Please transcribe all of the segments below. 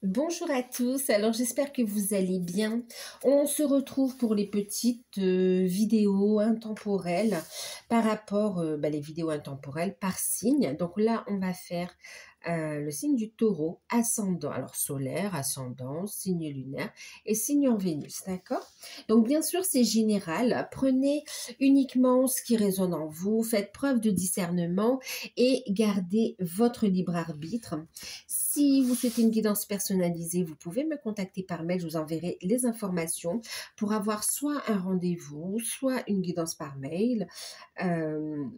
Bonjour à tous, alors j'espère que vous allez bien. On se retrouve pour les petites vidéos intemporelles par rapport, les vidéos intemporelles par signe. Donc là, on va faire le signe du taureau, ascendant, alors solaire, ascendant, signe lunaire et signe en Vénus, d'accord? Donc bien sûr, c'est général. Prenez uniquement ce qui résonne en vous, faites preuve de discernement et gardez votre libre arbitre. Si vous souhaitez une guidance personnalisée, vous pouvez me contacter par mail, je vous enverrai les informations pour avoir soit un rendez-vous, soit une guidance par mail.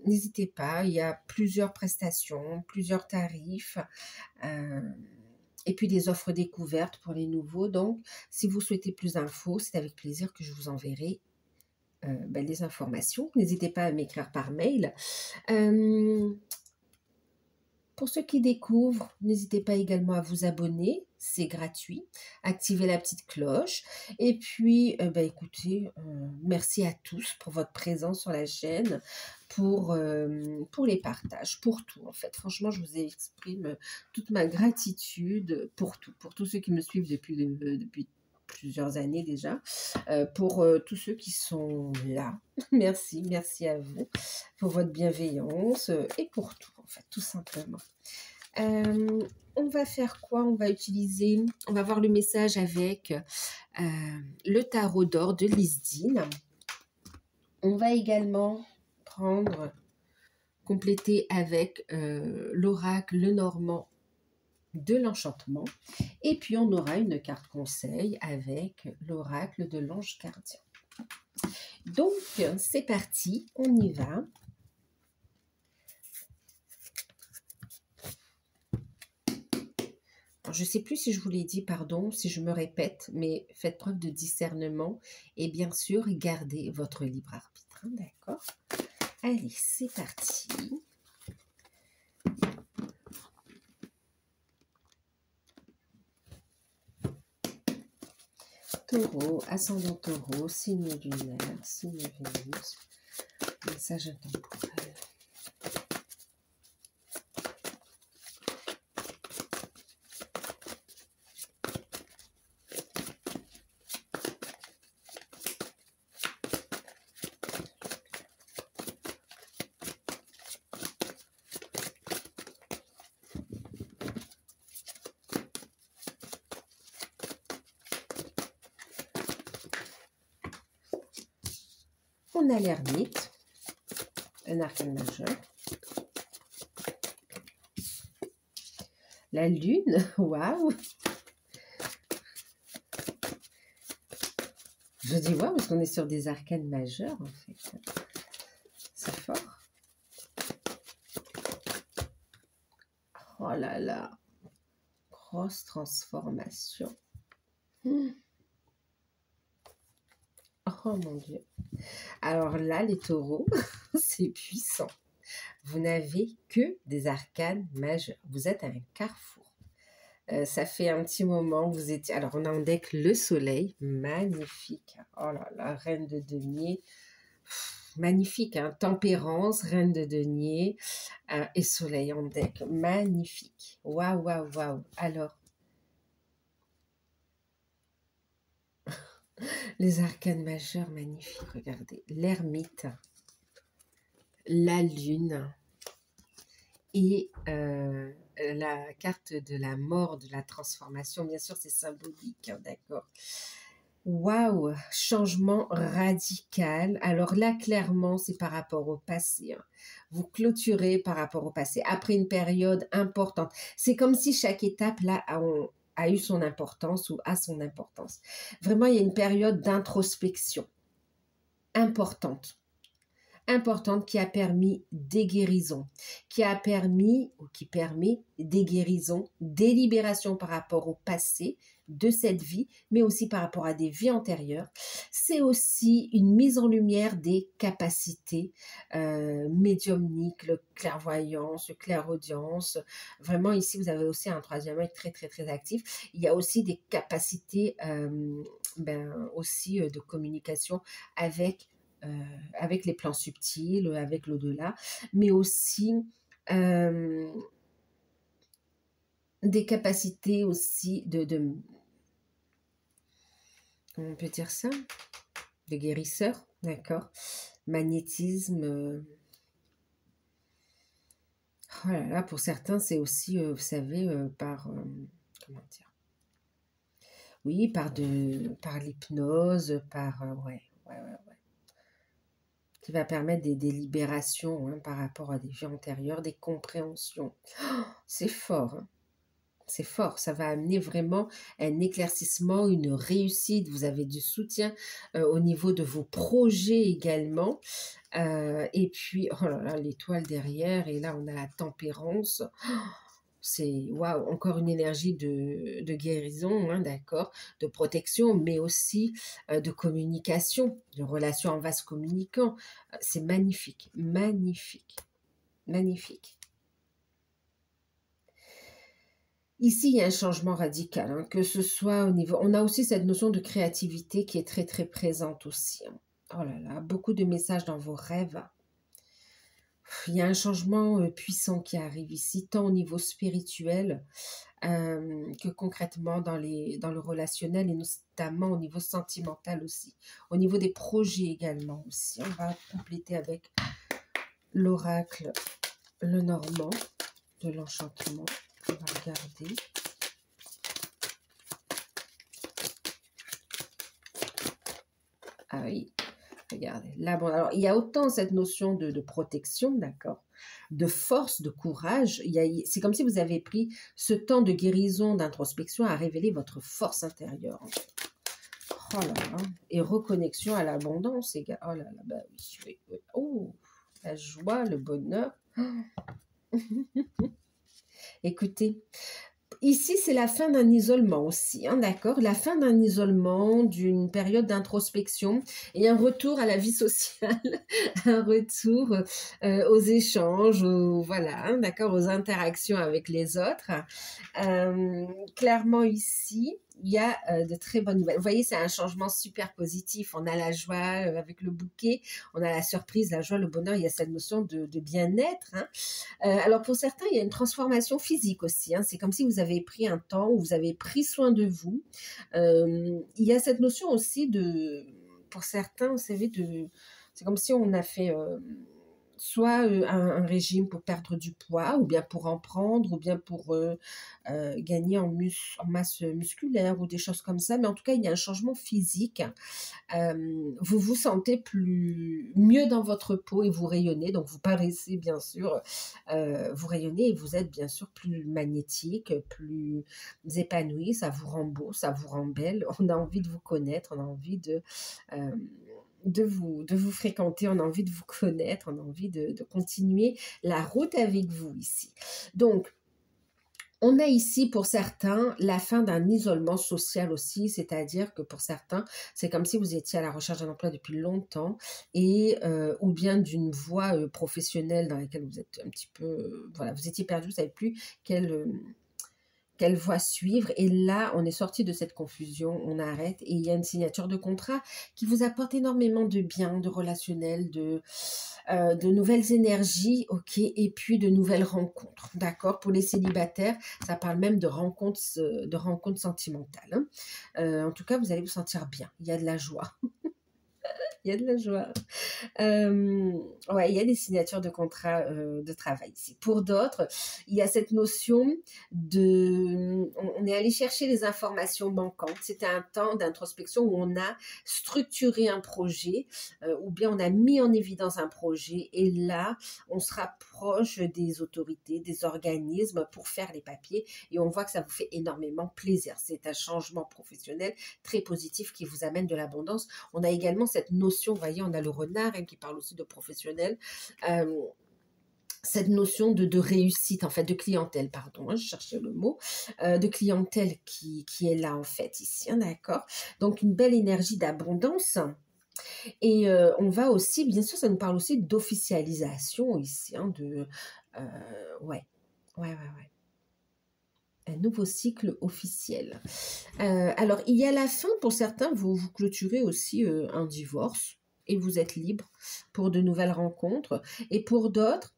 N'hésitez pas, il y a plusieurs prestations, plusieurs tarifs, euh, et puis des offres découvertes pour les nouveaux. Donc, si vous souhaitez plus d'infos, c'est avec plaisir que je vous enverrai les informations. N'hésitez pas à m'écrire par mail. Pour ceux qui découvrent, n'hésitez pas également à vous abonner, c'est gratuit. Activez la petite cloche. Et puis, écoutez, merci à tous pour votre présence sur la chaîne, pour les partages, pour tout en fait. Franchement, je vous exprime toute ma gratitude pour tout, pour tous ceux qui me suivent depuis plusieurs années déjà, pour tous ceux qui sont là. Merci, merci à vous pour votre bienveillance et pour tout, en fait, tout simplement. On va faire quoi? On va voir le message avec le tarot d'or de Lisdine. On va également compléter avec l'oracle Lenormand de l'enchantement. Et puis, on aura une carte conseil avec l'oracle de l'ange gardien. Donc, c'est parti, on y va. Je ne sais plus si je vous l'ai dit, pardon, si je me répète, mais faites preuve de discernement et bien sûr, gardez votre libre arbitre, hein, d'accord? Allez, c'est parti. Taureau, ascendant taureau, signe lunaire, signe Vénus, message intemporel. On a l'ermite, un arcane majeur. La lune, waouh! Je dis waouh parce qu'on est sur des arcanes majeurs en fait. C'est fort. Oh là là, grosse transformation. Oh mon Dieu. Alors là, les taureaux, c'est puissant. Vous n'avez que des arcanes majeures. Vous êtes à un carrefour. Ça fait un petit moment que vous étiez... Alors, on a en deck le soleil. Magnifique. Oh là là, reine de denier. Magnifique, hein. Tempérance, reine de denier et soleil en deck. Magnifique. Waouh, waouh, waouh. Alors, les arcanes majeures, magnifiques. Regardez. L'ermite, la lune et la carte de la mort, de la transformation. Bien sûr, c'est symbolique, hein, d'accord. Waouh, changement radical. Alors là, clairement, c'est par rapport au passé, hein. Vous clôturez par rapport au passé, après une période importante. C'est comme si chaque étape, là, a eu son importance ou a son importance. Vraiment, il y a une période d'introspection importante qui a permis des guérisons, qui a permis ou qui permet des guérisons, des libérations par rapport au passé de cette vie, mais aussi par rapport à des vies antérieures. C'est aussi une mise en lumière des capacités médiumniques, le clairvoyance, le clairaudience. Vraiment, ici, vous avez aussi un troisième œil très, très, très actif. Il y a aussi des capacités aussi de communication avec les plans subtils, avec l'au-delà, mais aussi des capacités aussi comment on peut dire ça? De guérisseur, d'accord? Magnétisme. Oh là là, pour certains, c'est aussi, vous savez, par, comment dire? Oui, par l'hypnose, par, ouais, ouais, ouais, ouais, qui va permettre des libérations hein, par rapport à des vies antérieures, des compréhensions. Oh, c'est fort, hein. C'est fort, ça va amener vraiment un éclaircissement, une réussite. Vous avez du soutien au niveau de vos projets également. Et puis, oh là là, l'étoile derrière, et là on a la tempérance. C'est waouh, encore une énergie de guérison, hein, d'accord, de protection, mais aussi de communication, de relations en vase communicant. C'est magnifique, magnifique, magnifique. Ici, il y a un changement radical, hein, que ce soit au niveau... On a aussi cette notion de créativité qui est très, très présente aussi. Hein. Oh là là, beaucoup de messages dans vos rêves. Il y a un changement puissant qui arrive ici, tant au niveau spirituel que concrètement dans le relationnel et notamment au niveau sentimental aussi. Au niveau des projets également aussi. On va compléter avec l'oracle le Normand de l'enchantement. On va regarder. Ah oui, regardez. Là, bon, alors, il y a autant cette notion de protection, d'accord, de force, de courage. C'est comme si vous avez pris ce temps de guérison, d'introspection à révéler votre force intérieure. En fait. Oh là là. Et reconnexion à l'abondance, les gars. Oh là là, bah oui, oui, oui. Oh, la joie, le bonheur. Écoutez, ici, c'est la fin d'un isolement aussi, hein, d'accord? La fin d'un isolement, d'une période d'introspection et un retour à la vie sociale, un retour aux échanges, voilà, hein, d'accord, aux interactions avec les autres. Clairement ici, il y a de très bonnes nouvelles. Vous voyez, c'est un changement super positif. On a la joie avec le bouquet, on a la surprise, la joie, le bonheur. Il y a cette notion de bien-être. Hein. Alors pour certains, il y a une transformation physique aussi. Hein. C'est comme si vous avez pris un temps où vous avez pris soin de vous. Il y a cette notion aussi pour certains, vous savez, c'est comme si on a fait soit un régime pour perdre du poids, ou bien pour en prendre, ou bien pour gagner en masse musculaire, ou des choses comme ça. Mais en tout cas, il y a un changement physique. Vous vous sentez mieux dans votre peau et vous rayonnez. Donc, vous paraissez bien sûr, vous rayonnez et vous êtes bien sûr plus magnétique, plus épanoui. Ça vous rend beau, ça vous rend belle. On a envie de vous connaître, on a envie de vous fréquenter, on a envie de vous connaître, on a envie de continuer la route avec vous ici. Donc, on a ici pour certains la fin d'un isolement social aussi, c'est-à-dire que pour certains, c'est comme si vous étiez à la recherche d'un emploi depuis longtemps et ou bien d'une voie professionnelle dans laquelle vous êtes un petit peu, voilà, vous étiez perdu, vous ne savez plus quelle voie suivre. Et là, on est sorti de cette confusion, on arrête et il y a une signature de contrat qui vous apporte énormément de bien, de relationnel, de nouvelles énergies, ok, et puis de nouvelles rencontres, d'accord. Pour les célibataires, ça parle même de rencontres sentimentales. Hein. En tout cas, vous allez vous sentir bien, il y a de la joie. Il y a de la joie. Ouais, il y a des signatures de contrats de travail ici. Pour d'autres, il y a cette notion on est allé chercher les informations manquantes. C'était un temps d'introspection où on a structuré un projet ou bien on a mis en évidence un projet et là, on se rapproche des autorités, des organismes pour faire les papiers et on voit que ça vous fait énormément plaisir. C'est un changement professionnel très positif qui vous amène de l'abondance. On a également cette notion, vous voyez, on a le renard hein, qui parle aussi de professionnel, cette notion de réussite, en fait, de clientèle, pardon, hein, je cherchais le mot, de clientèle qui est là, en fait, ici, hein, d'accord. Donc, une belle énergie d'abondance. Et on va aussi, bien sûr, ça nous parle aussi d'officialisation ici, hein, ouais, ouais, ouais, ouais. Un nouveau cycle officiel. Alors, il y a la fin, pour certains, vous clôturez aussi un divorce et vous êtes libre pour de nouvelles rencontres. Et pour d'autres,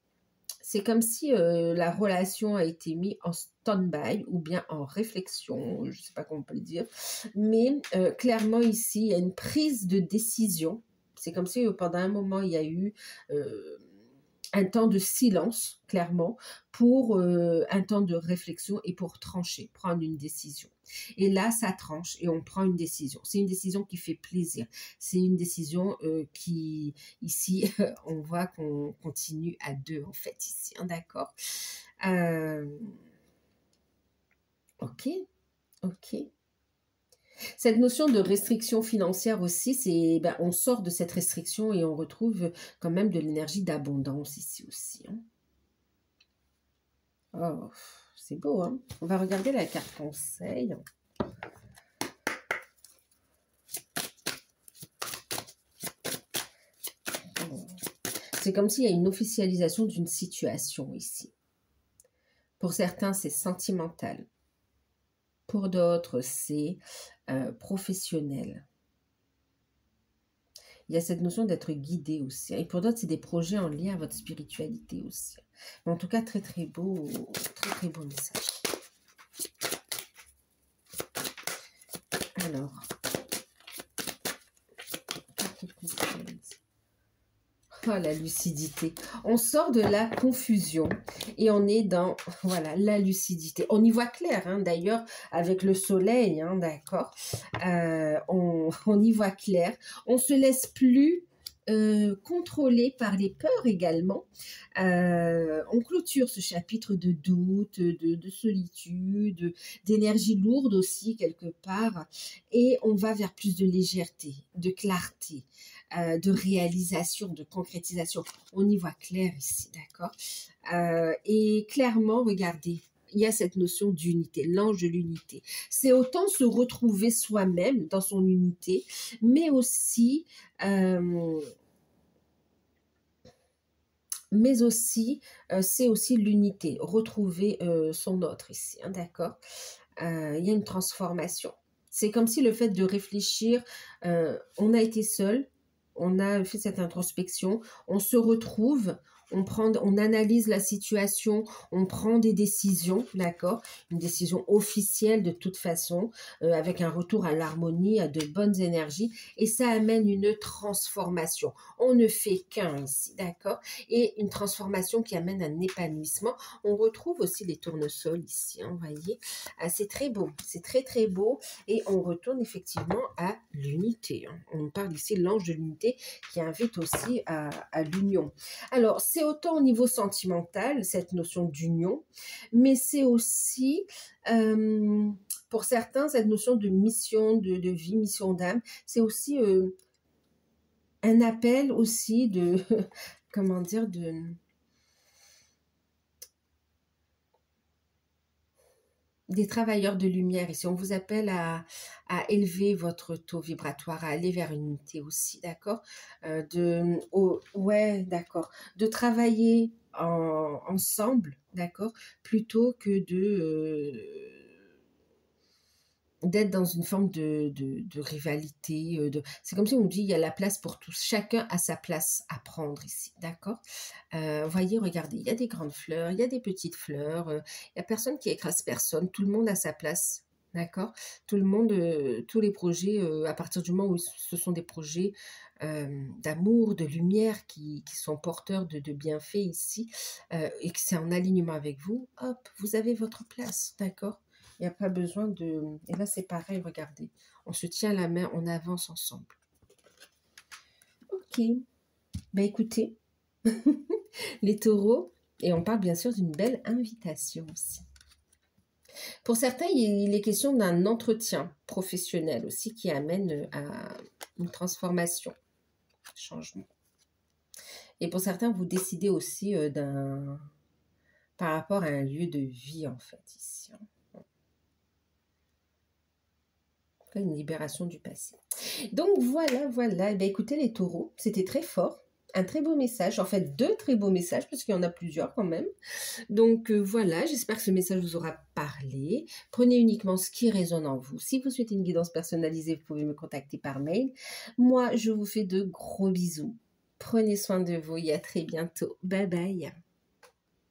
c'est comme si la relation a été mise en stand-by ou bien en réflexion, je ne sais pas comment on peut le dire, mais clairement ici, il y a une prise de décision. C'est comme si pendant un moment, il y a eu un temps de silence, clairement, pour un temps de réflexion et pour trancher, prendre une décision. Et là, ça tranche et on prend une décision. C'est une décision qui fait plaisir. C'est une décision qui, ici, on voit qu'on continue à deux, en fait, ici, hein, d'accord. Ok, ok. Cette notion de restriction financière aussi, c'est, ben, on sort de cette restriction et on retrouve quand même de l'énergie d'abondance ici aussi, hein. Oh, c'est beau, hein? On va regarder la carte conseil. C'est comme s'il y a une officialisation d'une situation ici. Pour certains, c'est sentimental. Pour d'autres, c'est professionnel. Il y a cette notion d'être guidé aussi. Et pour d'autres, c'est des projets en lien à votre spiritualité aussi. Mais en tout cas, très très beau message. Alors, oh, la lucidité. On sort de la confusion et on est dans, voilà, la lucidité. On y voit clair, hein, d'ailleurs, avec le soleil, hein, d'accord. On y voit clair. On ne se laisse plus contrôler par les peurs également. On clôture ce chapitre de doute, de solitude, d'énergie lourde aussi quelque part. Et on va vers plus de légèreté, de clarté. De réalisation, de concrétisation. On y voit clair ici, d'accord? Et clairement, regardez, il y a cette notion d'unité, l'ange de l'unité. C'est autant se retrouver soi-même dans son unité, mais aussi c'est aussi l'unité, retrouver son autre ici, hein, d'accord? Il y a une transformation. C'est comme si le fait de réfléchir, on a été seul, on a fait cette introspection, on se retrouve, on analyse la situation, on prend des décisions, d'accord? Une décision officielle de toute façon, avec un retour à l'harmonie, à de bonnes énergies, et ça amène une transformation. On ne fait qu'un ici, d'accord? Et une transformation qui amène un épanouissement. On retrouve aussi les tournesols ici, hein, vous voyez? C'est très beau, c'est très très beau, et on retourne effectivement à l'unité, hein. On parle ici de l'ange de l'unité qui invite aussi à l'union. Alors, c'est autant au niveau sentimental, cette notion d'union, mais c'est aussi, pour certains, cette notion de mission, de vie, mission d'âme, c'est aussi un appel aussi de, comment dire, des travailleurs de lumière ici. On vous appelle à élever votre taux vibratoire, à aller vers une unité aussi, d'accord? Ouais, d'accord. De travailler ensemble, d'accord? Plutôt que d'être dans une forme de rivalité. C'est comme si on dit il y a la place pour tous. Chacun a sa place à prendre ici, d'accord? Voyez, regardez, il y a des grandes fleurs, il y a des petites fleurs, il n'y a personne qui écrase personne, tout le monde a sa place, d'accord? Tout le monde, tous les projets, à partir du moment où ce sont des projets d'amour, de lumière qui sont porteurs de bienfaits ici, et que c'est en alignement avec vous, hop, vous avez votre place, d'accord? Il n'y a pas besoin de... Et là, c'est pareil, regardez. On se tient la main, on avance ensemble. Ok. Ben écoutez, les taureaux, et on parle bien sûr d'une belle invitation aussi. Pour certains, il est question d'un entretien professionnel aussi qui amène à une transformation, un changement. Et pour certains, vous décidez aussi par rapport à un lieu de vie, en fait, ici, hein. Une libération du passé. Donc voilà. Ben, écoutez les taureaux, c'était très fort. Un très beau message, en fait 2 très beaux messages, parce qu'il y en a plusieurs quand même. Donc voilà, j'espère que ce message vous aura parlé. Prenez uniquement ce qui résonne en vous. Si vous souhaitez une guidance personnalisée, vous pouvez me contacter par mail. Moi, je vous fais de gros bisous. Prenez soin de vous et à très bientôt. Bye bye.